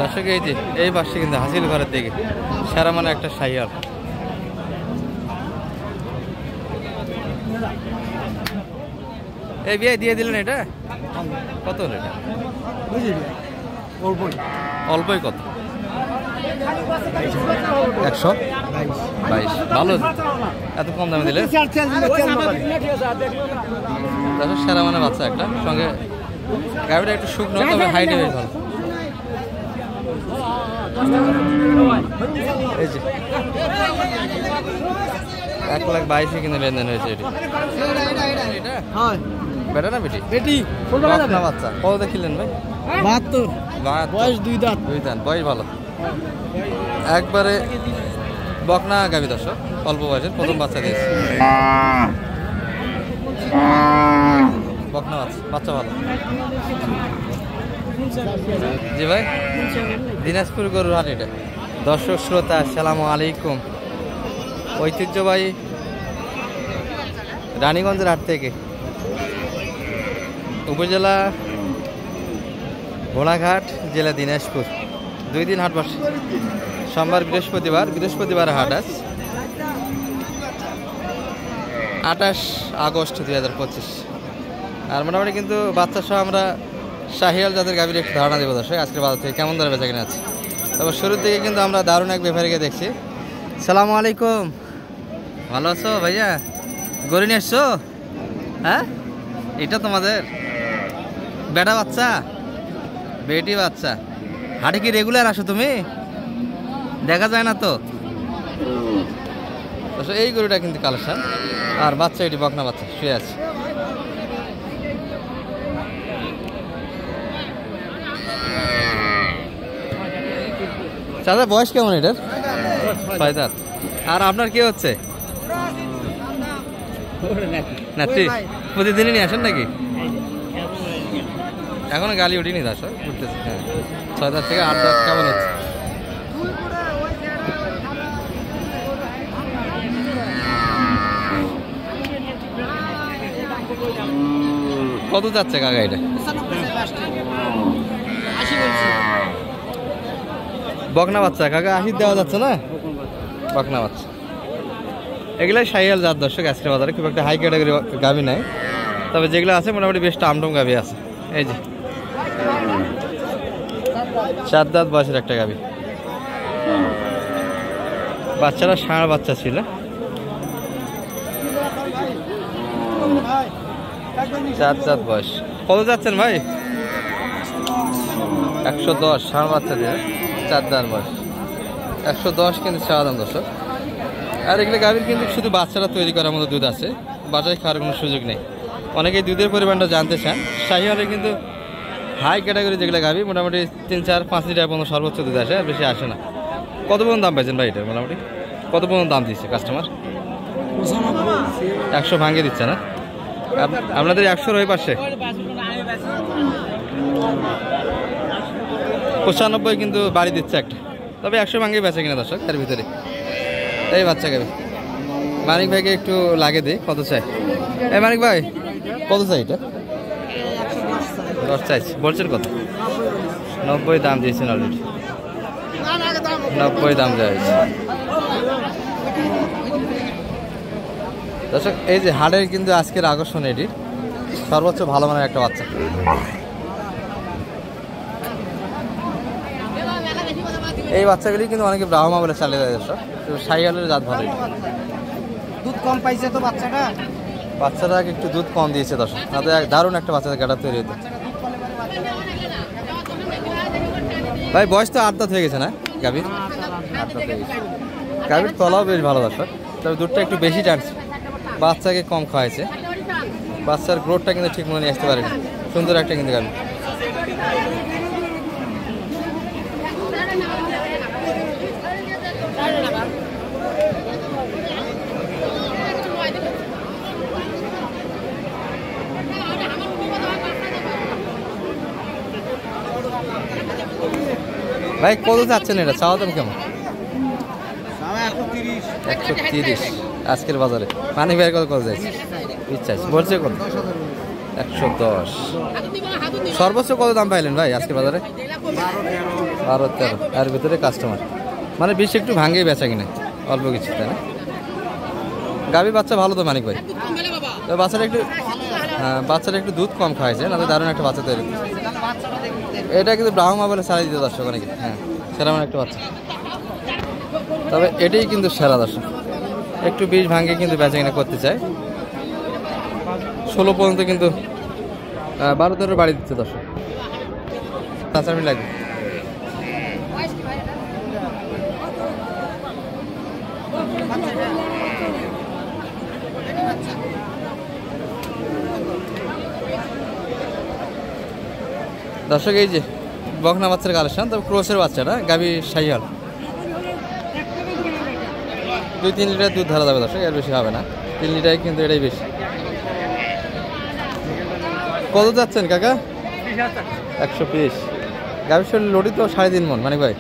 দর্শক এই যে এই পাশে কিন্তু হাসিল ঘরের দিকে সেরা মানে একটা শাহিওয়াল। এই বিয়ে দিয়ে দিলেন, এটা কত হলো? এটা অল্পই কত? 122। ভালো, এত কম দামে দিলে। সেরা মানে বাচ্চা একটা, সঙ্গে গাড়িটা একটু শুকনো, তবে হাইটে বেশ ভালো। এই যে 1,22,000 কিন্তু লেনদেন হয়েছে। এটি বেটা না বেটি? বেটি না বাচ্চা। কত দেখিলেন ভাই? 72। বয়স 2 দাঁত। 2 দাঁত, বয়স ভালো একবারে। বকনা গাভী দর্শক, অল্প বয়সের প্রথম বাচ্চা দিয়েছে। বকনা বাচ্চা, বাচ্চা ভালো। জি ভাই, দিনাজপুর গরুর হাট এটা। দর্শক শ্রোতা আসসালামু আলাইকুম। ঐতিহ্যবাহী রানীগঞ্জের হাট থেকে, উপজেলা ঘোড়াঘাট, জেলা দিনাজপুর। 2 দিন হাট বসে, সোমবার বৃহস্পতিবার হাট আজ 28 আগস্ট 2025। আর মোটামুটি কিন্তু বাচ্চা সহ আমরা শাহিওয়াল জাতের গাভীর একটু ধারণা দেবো দর্শক আজকের বাজার থেকে কেমন দরে বেচা কিনা আছে। তবে শুরুর দিকে কিন্তু আমরা দারুণ এক ব্যাপারীকে দেখছি। সালামু আলাইকুম, ভালো আছো ভাইয়া? গরু নিয়ে আসছো? হ্যাঁ, এটা তোমাদের বেটা বাচ্চা, বেটি বাচ্চা। হাটে কি রেগুলার আসো তুমি? দেখা যায় না তো। এই গরুটা কিন্তু কালেকশন, আর বাচ্চা এটি বকনা বাচ্চা শুয়ে আছে। চাচা বয়স কেমন এটার? 6 দাঁত। আর আপনার কি হচ্ছে? নাতি প্রতিদিনই নিয়ে আসেন নাকি? এখনো গালি উঠিনি দাস, উঠতেছে। হ্যাঁ, 6 দাঁত থেকে 8 দাঁত কেমন হচ্ছে? কত যাচ্ছে কাকা এটা? বকনা বাচ্চা কাকা, 80 দেওয়া যাচ্ছে না? বকনা বাচ্চা এগুলাই শাহিওয়াল জাত দর্শক। আজকের বাজারে খুব একটা হাই ক্যাটাগরি গাভী নাই, তবে যেগুলো আছে মোটামুটি বেশ টামটম গাভী আছে। এই যে 4 দাঁত বয়সের একটা গাভী। বাচ্চারা ষাঁড় বাচ্চা ছিল। 4 দাঁত বয়স। কত যাচ্ছেন ভাই? 110। ষাঁড় বাচ্চা দিয়ে 4 দাঁত বয়স, 110 কিন্তু চাওয়া দাম দর্শক। আর এগুলো গাভীর কিন্তু শুধু বাচ্চারা তৈরি করার মতো দুধ আছে, বাজারে খাওয়ার কোনো সুযোগ নেই। অনেকেই দুধের পরিমাণটা জানতে চান। শাহিওয়ালে কিন্তু হাই ক্যাটাগরি যেগুলো গাভী মোটামুটি 3, 4, 5 লিটার পর্যন্ত সর্বোচ্চ দুধ আসে, আর বেশি আসে না। কত পর্যন্ত দাম পাইছেন ভাই এটার? মোটামুটি কত পর্যন্ত দাম দিচ্ছে কাস্টমার? 100 ভাঙিয়ে দিচ্ছে না? আপনাদের 100 ওই পাশে 95 কিন্তু বাড়ি দিচ্ছে একটা, তবে 100 ভাঙিয়ে বেচে কিনা দর্শক। তার ভিতরে এই বাচ্চা গাভী। মানিক ভাইকে একটু লাগে দিই, কত চাই? এই মানিক ভাই কত চাই এটা? 10 চাইছি, বলছেন কত? 90 দাম দিয়েছেন অলরেডি, 90 দাম দেওয়া হয়েছে দর্শক। এই যে হাটের কিন্তু আজকের আকর্ষণ, এটি সর্বোচ্চ ভালো মানের একটা বাচ্চা। এই বাচ্চাগুলি কিন্তু অনেকে ব্রাহ্মা বলে চালিয়ে দেয় দর্শক। শাহিওয়ালের জাত ভালো। দুধ কম পাইছে তো বাচ্চাটা একটু দুধ কম দিয়েছে দর্শক। তাদের দারুণ একটা বাচ্চাদের গাড়া তৈরি হতো। ভাই বয়স তো 8 দাঁত হয়ে গেছে না গাভীর? 8 দাঁত হয়ে গেছে। গাভীর তলাও বেশ ভালো দর্শক, তবে দুধটা একটু বেশি টানছে। বাচ্চাকে কম খাওয়াইছে, বাচ্চার গ্রোথটা কিন্তু ঠিক মনে নিয়ে আসতে পারেনি। সুন্দর একটা কিন্তু গাভী। ভাই কত চাচ্ছেন এটা? চাওয়া দাম কেমন? 130 আজকের বাজারে। মানিক ভাইয়ের কত যাচ্ছে? ইচ্ছা বলছে কত? 110। সর্বোচ্চ কত দাম পাইলেন ভাই আজকের বাজারে? 12 13 এর ভিতরে কাস্টমার, মানে বেশি একটু ভাঙেই বেচা কিনা, অল্প কিছু, তাই না? গাভী বাচ্চা ভালো তো মানিক ভাই, তো বাচ্চারা একটু দুধ কম খাওয়াইছে, না তো দারুণ একটা বাচ্চা তৈরি। এটা কিন্তু ব্রাহ্মা বলে সারাই দিতে দর্শক অনেকে, হ্যাঁ সেরকম একটা বাচ্চা, তবে এটাই কিন্তু সেরা দর্শক। একটু বীজ ভাঙে কিন্তু বেচা কিনা করতে চায়, 16 পর্যন্ত কিন্তু 12 13 বাড়ি দিচ্ছে দর্শক। 5 মিনিট লাগবে। দর্শক এই যে বকনা বাচ্চার কালেকশন, তবে ক্রোসের বাচ্চাটা, গাভী শাহিওয়াল, 2-3 লিটার দুধ ধরা যাবে দর্শক, এর বেশি হবে না, 3 লিটার কিন্তু এটাই বেশি। কত যাচ্ছেন কাকা? 120। গাভীর শরীর লোডি তো 3.5 মন মানিক ভাই,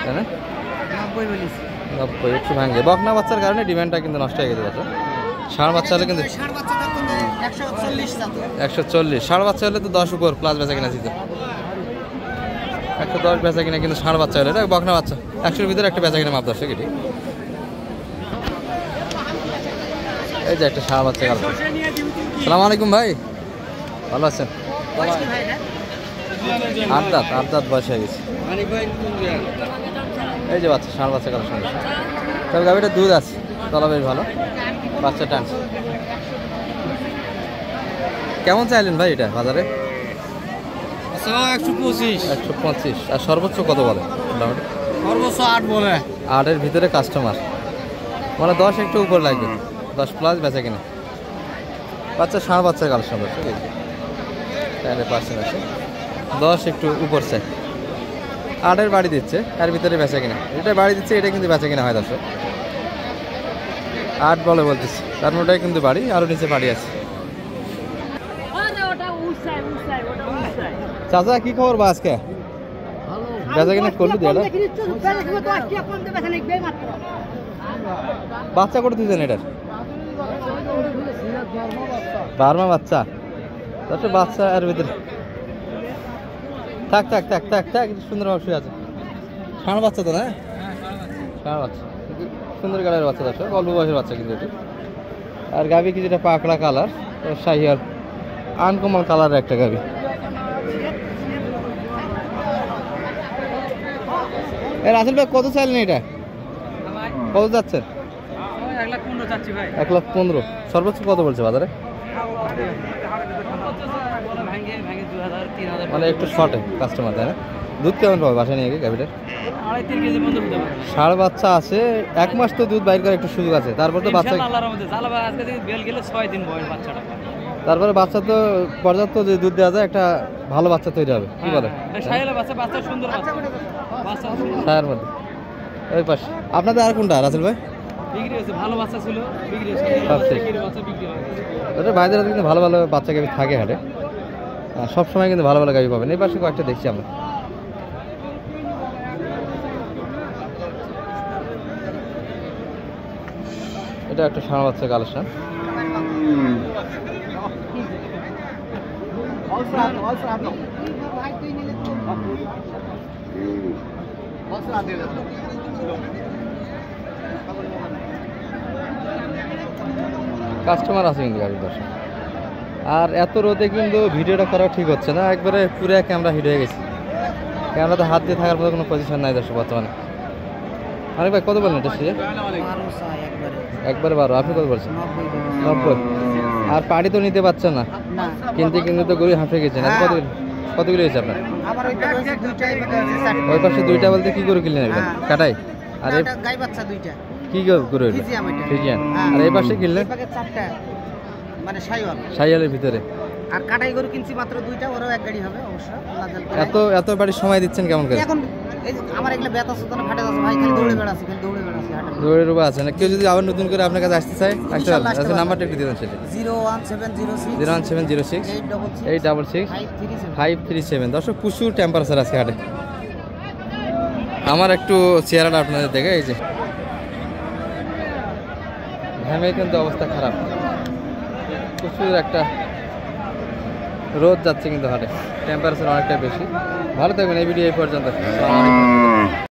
তাই না? 90 একটু ভাঙে, বকনা বাচ্চার কারণে ডিমান্ডটা কিন্তু নষ্ট হয়ে গেছে দর্শক। ষাঁড় বাচ্চা হলে কিন্তু 140, ষাঁড় বাচ্চা হলে তো 10 উপর প্লাস বেচা কিনা দিত, 110 বেচা কিনা, কিন্তু ষাঁড় বাচ্চা হলে, এটা বকনা বাচ্চা 100-র ভিতরে একটা বেচা কিনা মাপ দর্শক। এটি এই যে একটা ষাঁড় বাচ্চা গেল। সালাম আলাইকুম ভাই, ভালো আছেন? 8 দাঁত বয়স হয়ে গেছে। এই যে বাচ্চা, ষাঁড় বাচ্চা কালেকশন, তবে গাভীটা দুধ আছে, তলা বেশ ভালো, বাচ্চা টানছে। কেমন চাইলেন ভাই এটা বাজারে? 125। আর সর্বোচ্চ কত বলে? সর্বোচ্চ 8 বলে। 8-এর ভিতরে কাস্টমার, মানে 10 একটু উপর লাগবে, 10 প্লাস বেচা কিনা। বাচ্চা ষাঁড় বাচ্চার কালেকশন আছে, 10% আছে, 10 একটু উপর চাই। 8-এর বাড়ি দিচ্ছে, এর ভিতরে বেচা কিনা, এটা বাড়ি দিচ্ছে, এটা কিন্তু বেচা কিনা হয় দর্শক। 8 বলে বলতেছি, তার মোটাই কিন্তু বাড়ি, আরও নিচে বাড়ি আছে। চাচা কি খবর বা আজকে? বেচা কিনা করলি দিয়ে বাচ্চা করে দিয়েছেন এটার? বার্মা বাচ্চা, তারপরে বাচ্চা এর ভিতরে থাক সুন্দর ভাবে শুয়ে আছে। ষাঁড় বাচ্চা তো না? ষাঁড় বাচ্চা, সুন্দর কালারের বাচ্চা দর্শক, অল্প বয়সের বাচ্চা কিন্তু এটি। আর গাভী কিছুটা পাকড়া কালার, শাহিওয়াল আনকমন কালারের একটা গাভী। রাসেল ভাই কত চাইলেন এটা? কত যাচ্ছেন? 1,15,000 চাচ্ছি ভাই। 1,15,000। সর্বোচ্চ কত বলছে বাজারে? মানে একটু শর্টে কাস্টমার, তাই না? দুধ কেমন পাবে বাসায় নিয়ে গিয়ে গাভীটার? 2.5-3 কেজি পর্যন্ত হতে পারে। ষাঁড় বাচ্চা আছে, 1 মাস তো দুধ বাইর করার একটু সুযোগ আছে, তারপর তো বাচ্চা, তারপরে বাচ্চা তো পর্যাপ্ত যে দুধ দেওয়া যায়, একটা ভালো বাচ্চা তৈরি হবে, কি বলে? ছায়ার মধ্যে ওই পাশে আপনাদের আর কোনটা রাসেল ভাই? ভাইদের হাতে কিন্তু ভালো ভালো বাচ্চা গাভী থাকে হাটে, সবসময় কিন্তু ভালো ভালো গাভী পাবেন। এই পাশে কয়েকটা দেখছি আমরা। এটা একটা ষাঁড় বাচ্চা কালেকশন, কাস্টমার আছে কিন্তু গাড়ির দর্শক। আর এত রোদে কিন্তু ভিডিওটা করা ঠিক হচ্ছে না, একবারে পুরো ক্যামেরা হিট হয়ে গেছে, ক্যামেরাতে হাত দিয়ে থাকার মতো কোনো পজিশন নাই দর্শক বর্তমানে। আরে ভাই কত বললেন এটা? সে একবারে 12। আপনি কত বলছেন? 90। আর পাড়ি তো নিতে পারছেন না, কিনতে তো গরু হাঁফে গেছেন। কতগুলো হয়েছে আপনার? ওই পাশে 2টা বলতে কি গরু কিনলেন? কাটাই। আর কি গরু? ফ্রিজিয়ান। আর এই পাশে কিনলেন? মানে শাহিওয়ালের ভিতরে। আর কাটাই গরু কিনছি মাত্র 2টা, ওরাও এক গাড়ি হবে অবশ্য। এত বাড়ি সময় দিচ্ছেন কেমন করে? এখন আমার এগুলা ব্যথা সুতরাং ফাটে যাচ্ছে ভাই, খালি দৌড়ে বেড়াচ্ছি দৌড়ে রূপা আছে না? কেউ যদি আবার নতুন করে আপনার কাছে আসতে চায় আসতে পারবে? আচ্ছা নাম্বারটা একটু দিয়ে দেন সেটা। 01706 866 537। দর্শক প্রচুর টেম্পারেচার আছে হাটে। আমার একটু চেহারাটা আপনাদের দেখে, এই যে ঘামে কিন্তু অবস্থা খারাপ, প্রচুর একটা রোদ যাচ্ছে কিন্তু হাটে, টেম্পারেচার অনেকটা বেশি। ভালো থাকবেন। এই ভিডিও এই পর্যন্ত। আসসালামু আলাইকুম।